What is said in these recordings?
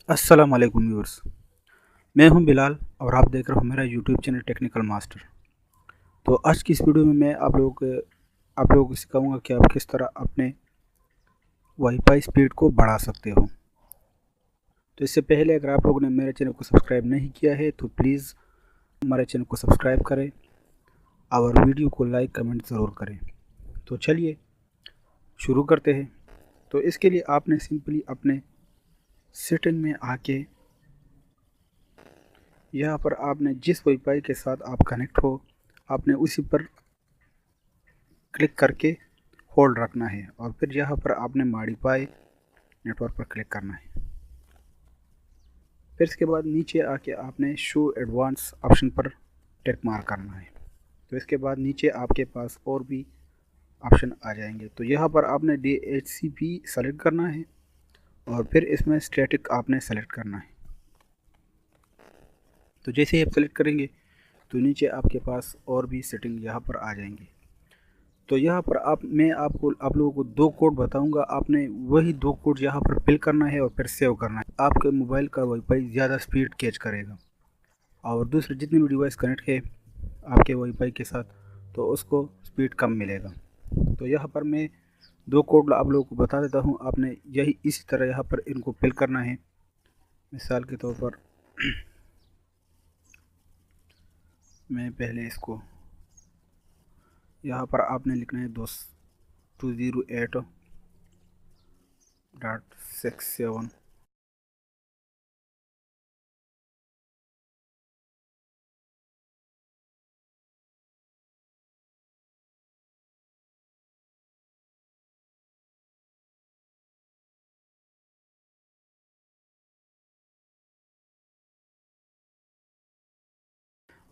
अस्सलाम वालेकुम व्यूअर्स। मैं हूं बिलाल और आप देख रहे हो मेरा यूट्यूब चैनल टेक्निकल मास्टर। तो आज की इस वीडियो में मैं आप लोगों को सिखाऊंगा कि आप किस तरह अपने वाईफाई स्पीड को बढ़ा सकते हो। तो इससे पहले अगर आप लोगों ने मेरे चैनल को सब्सक्राइब नहीं किया है तो प्लीज़ हमारे चैनल को सब्सक्राइब करें और वीडियो को लाइक कमेंट ज़रूर करें। तो चलिए शुरू करते हैं। तो इसके लिए आपने सिंपली अपने सेटिंग में आके यहाँ पर आपने जिस वाईफाई के साथ आप कनेक्ट हो आपने उसी पर क्लिक करके होल्ड रखना है और फिर यहाँ पर आपने मॉडिफाई नेटवर्क पर क्लिक करना है। फिर इसके बाद नीचे आके आपने शो एडवांस ऑप्शन पर टिक मार्क करना है। तो इसके बाद नीचे आपके पास और भी ऑप्शन आ जाएंगे। तो यहाँ पर आपने DHCP सेलेक्ट करना है और फिर इसमें स्टैटिक आपने सेलेक्ट करना है। तो जैसे ही आप सेलेक्ट करेंगे तो नीचे आपके पास और भी सेटिंग यहाँ पर आ जाएंगी। तो यहाँ पर मैं आप लोगों को दो कोड बताऊंगा, आपने वही दो कोड यहाँ पर फिल करना है और फिर सेव करना है। आपके मोबाइल का वाईफाई ज़्यादा स्पीड कैच करेगा और दूसरे जितने भी डिवाइस कनेक्ट है आपके वाईफाई के साथ तो उसको स्पीड कम मिलेगा। तो यहाँ पर मैं दो कोड आप लोगों को बता देता हूँ, आपने यही इसी तरह यहाँ पर इनको फिल करना है। मिसाल के तौर पर मैं पहले इसको यहाँ पर आपने लिखना है 208.67।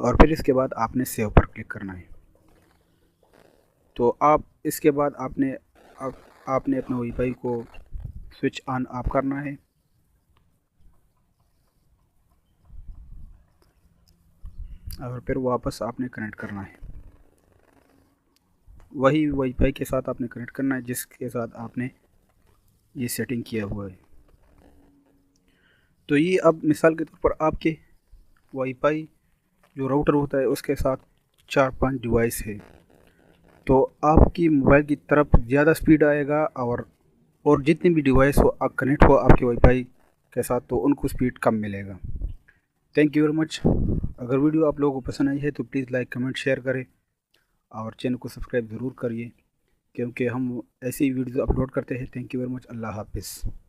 और फिर इसके बाद आपने सेव पर क्लिक करना है। तो आप इसके बाद आपने अपने वाईफाई को स्विच ऑन ऑफ करना है और फिर वापस आपने कनेक्ट करना है। वही वाईफाई के साथ आपने कनेक्ट करना है जिसके साथ आपने ये सेटिंग किया हुआ है। तो ये अब मिसाल के तौर पर आपके वाईफाई जो राउटर होता है उसके साथ 4-5 डिवाइस है तो आपकी मोबाइल की तरफ ज़्यादा स्पीड आएगा और जितने भी डिवाइस हो आप कनेक्ट हो आपके वाईफाई के साथ तो उनको स्पीड कम मिलेगा। Thank you very much. अगर वीडियो आप लोगों को पसंद आई है तो प्लीज़ लाइक कमेंट शेयर करें और चैनल को सब्सक्राइब ज़रूर करिए क्योंकि हम ऐसी वीडियो अपलोड करते हैं। Thank you very much. अल्लाह हाफिज़।